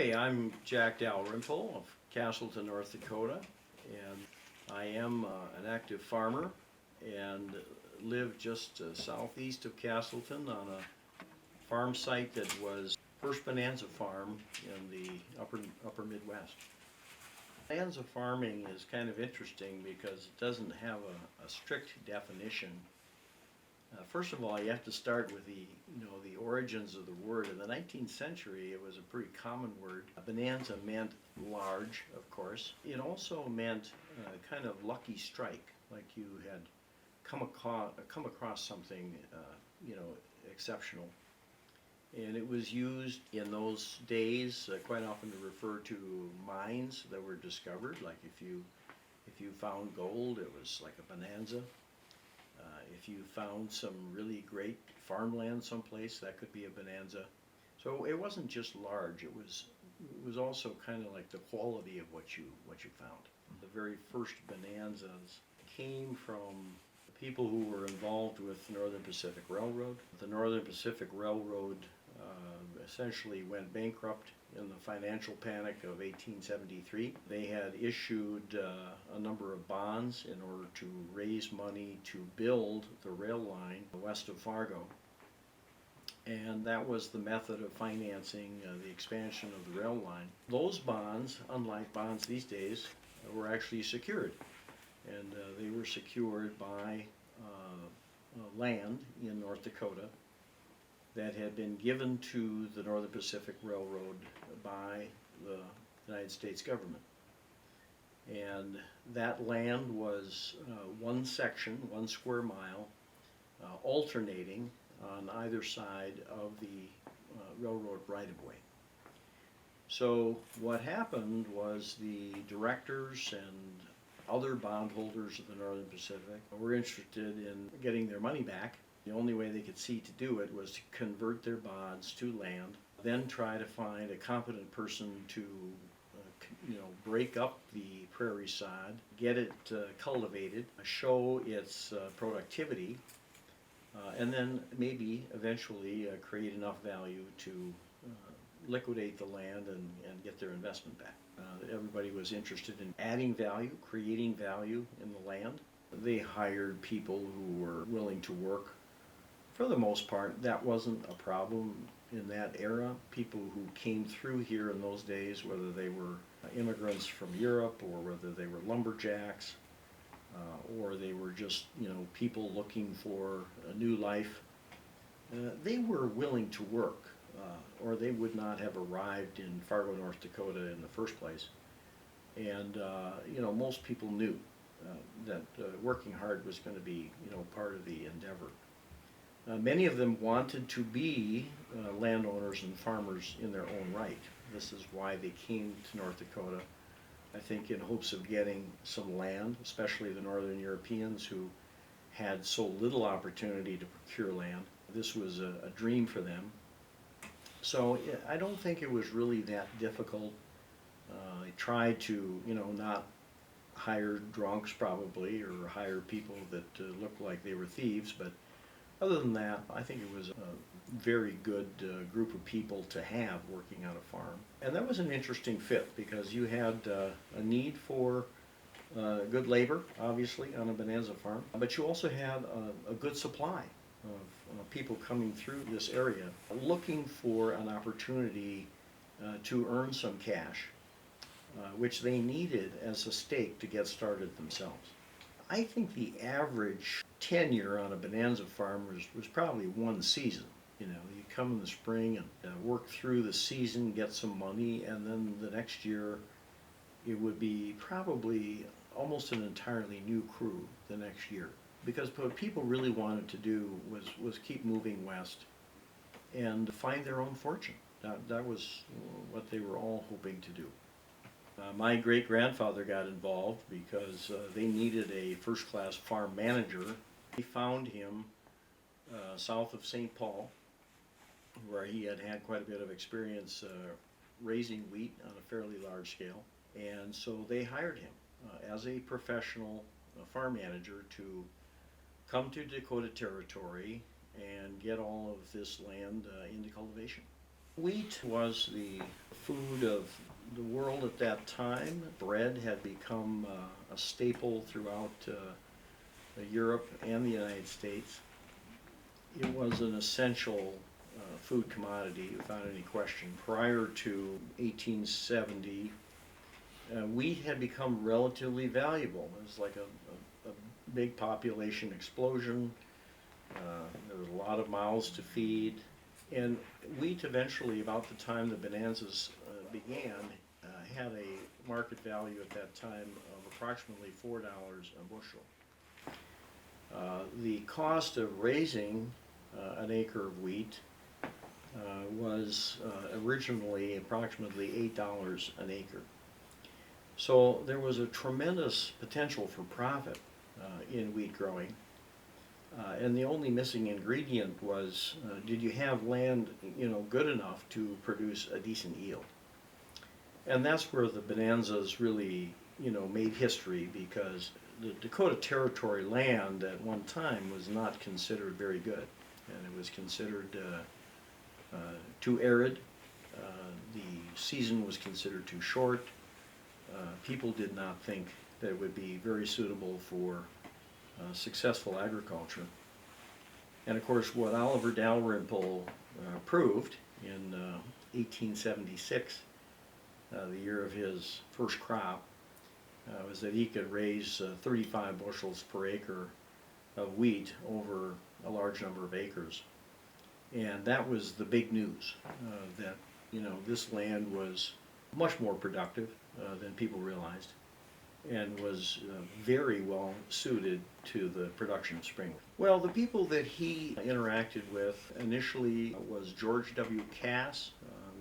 Hey, I'm Jack Dalrymple of Castleton, North Dakota, and I am an active farmer and live just southeast of Castleton on a farm site that was first Bonanza Farm in the upper Midwest. Bonanza farming is kind of interesting because it doesn't have a strict definition. First of all, you have to start with the origins of the word. In the 19th century, it was a pretty common word. Bonanza meant large, of course. It also meant kind of lucky strike, like you had come across something, exceptional. And it was used in those days quite often to refer to mines that were discovered. Like if you found gold, it was like a bonanza. If you found some really great farmland someplace, that could be a bonanza. So it wasn't just large; it was also kind of like the quality of what you found. The very first bonanzas came from the people who were involved with the Northern Pacific Railroad. The Northern Pacific Railroad essentially went bankrupt in the financial panic of 1873. They had issued a number of bonds in order to raise money to build the rail line west of Fargo. And that was the method of financing the expansion of the rail line. Those bonds, unlike bonds these days, were actually secured. And they were secured by land in North Dakota that had been given to the Northern Pacific Railroad by the United States government. And that land was one section, 1 square mile, alternating on either side of the railroad right-of-way. So what happened was the directors and other bondholders of the Northern Pacific were interested in getting their money back. The only way they could see to do it was to convert their bonds to land, then try to find a competent person to break up the prairie sod, get it cultivated, show its productivity, and then maybe eventually create enough value to liquidate the land and get their investment back. Everybody was interested in adding value, creating value in the land. They hired people who were willing to work. For the most part, that wasn't a problem in that era. People who came through here in those days, whether they were immigrants from Europe or whether they were lumberjacks, or they were just people looking for a new life, they were willing to work, or they would not have arrived in Fargo, North Dakota in the first place. And most people knew that working hard was going to be part of the endeavor. Many of them wanted to be landowners and farmers in their own right. This is why they came to North Dakota, I think in hopes of getting some land, especially the Northern Europeans who had so little opportunity to procure land. This was a dream for them. So I don't think it was really that difficult. They tried to, not hire drunks probably, or hire people that looked like they were thieves, but other than that, I think it was a very good group of people to have working on a farm. And that was an interesting fit because you had a need for good labor, obviously, on a bonanza farm, but you also had a good supply of people coming through this area looking for an opportunity to earn some cash, which they needed as a stake to get started themselves. I think the average tenure on a bonanza farm was probably one season. You come in the spring and work through the season, get some money, and then the next year it would be probably almost an entirely new crew the next year. Because what people really wanted to do was keep moving west and find their own fortune. That was what they were all hoping to do. My great-grandfather got involved because they needed a first-class farm manager. They found him south of St. Paul, where he had quite a bit of experience raising wheat on a fairly large scale. And so they hired him as a professional farm manager to come to Dakota Territory and get all of this land into cultivation. Wheat was the food of the world at that time. Bread had become a staple throughout Europe and the United States. It was an essential food commodity without any question. Prior to 1870, wheat had become relatively valuable. It was like a big population explosion. There was a lot of mouths to feed. And wheat eventually, about the time the bonanzas began, had a market value at that time of approximately $4 a bushel. The cost of raising an acre of wheat was originally approximately $8 an acre. So there was a tremendous potential for profit in wheat growing. And the only missing ingredient was, did you have land, good enough to produce a decent yield? And that's where the bonanzas really, made history, because the Dakota Territory land at one time was not considered very good, and it was considered too arid. The season was considered too short. People did not think that it would be very suitable for successful agriculture. And of course, what Oliver Dalrymple proved in 1876, the year of his first crop, was that he could raise 35 bushels per acre of wheat over a large number of acres. And that was the big news, that this land was much more productive than people realized, and was very well suited to the production of spring. Well, the people that he interacted with initially was George W. Cass,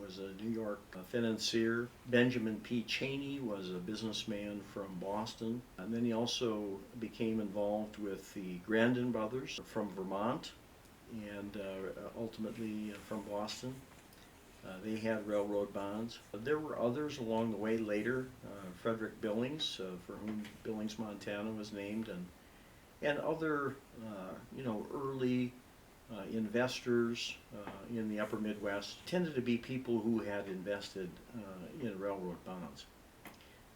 was a New York financier. Benjamin P. Cheney was a businessman from Boston. And then he also became involved with the Grandin brothers from Vermont, and ultimately from Boston. They had railroad bonds. There were others along the way later. Frederick Billings, for whom Billings, Montana was named, and other early investors in the upper Midwest tended to be people who had invested in railroad bonds.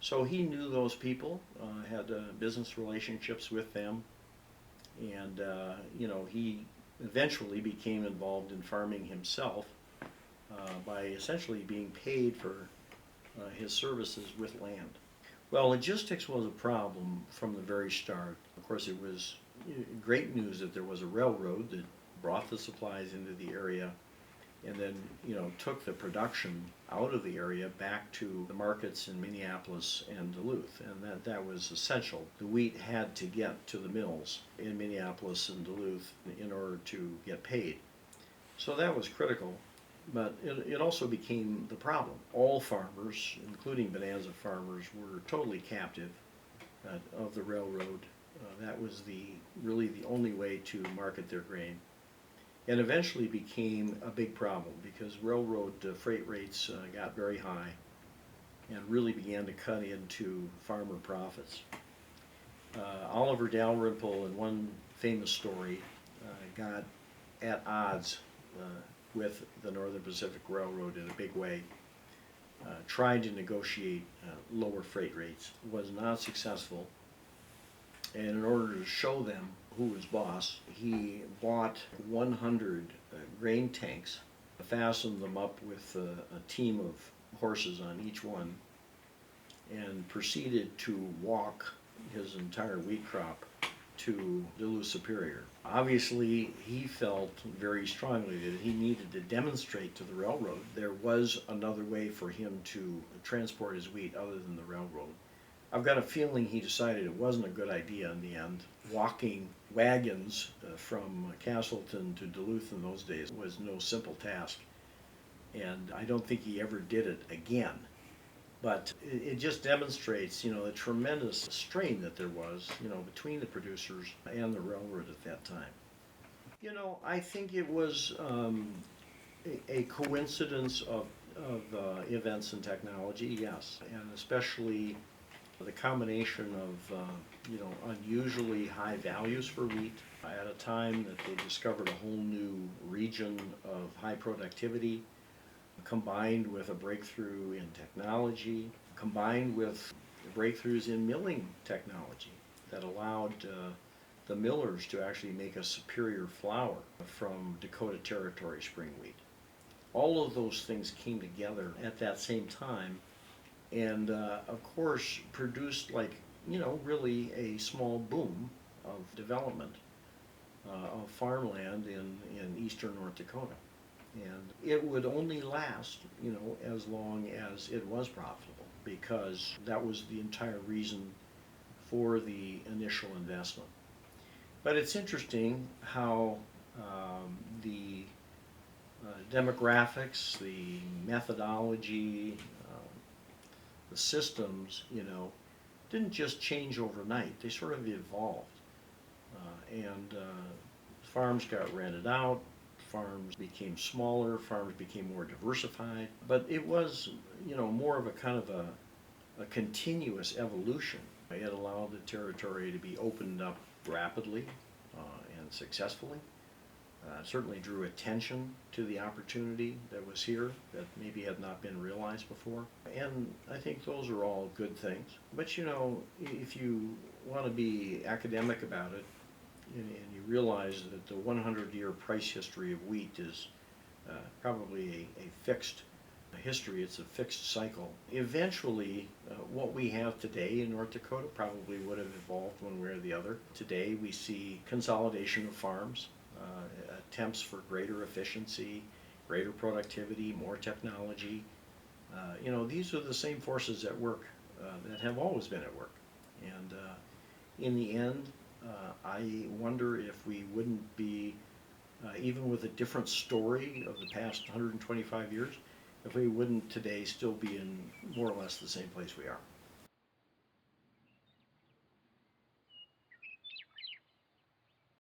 So he knew those people, had business relationships with them, and he eventually became involved in farming himself by essentially being paid for his services with land. Well, logistics was a problem from the very start. Of course, it was great news that there was a railroad that brought the supplies into the area, and then took the production out of the area back to the markets in Minneapolis and Duluth, and that was essential. The wheat had to get to the mills in Minneapolis and Duluth in order to get paid. So that was critical. But it also became the problem. All farmers, including bonanza farmers, were totally captive of the railroad. That was really the only way to market their grain. And eventually became a big problem, because railroad freight rates got very high and really began to cut into farmer profits. Oliver Dalrymple, in one famous story, got at odds with the Northern Pacific Railroad in a big way, tried to negotiate lower freight rates, was not successful, and in order to show them who was boss, he bought 100 grain tanks, fastened them up with a team of horses on each one, and proceeded to walk his entire wheat crop to Duluth Superior. Obviously, he felt very strongly that he needed to demonstrate to the railroad there was another way for him to transport his wheat other than the railroad. I've got a feeling he decided it wasn't a good idea in the end. Walking wagons from Castleton to Duluth in those days was no simple task, and I don't think he ever did it again. But it just demonstrates, the tremendous strain that there was, between the producers and the railroad at that time. I think it was a coincidence of events and technology, yes, and especially the combination of, unusually high values for wheat at a time that they discovered a whole new region of high productivity. combined with a breakthrough in technology, combined with breakthroughs in milling technology that allowed the millers to actually make a superior flour from Dakota Territory spring wheat. All of those things came together at that same time and of course produced really a small boom of development of farmland in eastern North Dakota. And it would only last, as long as it was profitable, because that was the entire reason for the initial investment. But it's interesting how the demographics, the methodology, the systems, didn't just change overnight. They sort of evolved. And farms got rented out, farms became smaller, farms became more diversified. But it was, more of a kind of a continuous evolution. It allowed the territory to be opened up rapidly and successfully. Certainly drew attention to the opportunity that was here that maybe had not been realized before. And I think those are all good things. But if you want to be academic about it, and you realize that the 100-year price history of wheat is probably a fixed history, it's a fixed cycle. Eventually, what we have today in North Dakota probably would have evolved one way or the other. Today we see consolidation of farms, attempts for greater efficiency, greater productivity, more technology. These are the same forces at work that have always been at work. And in the end, I wonder if we wouldn't be, even with a different story of the past 125 years, if we wouldn't today still be in more or less the same place we are.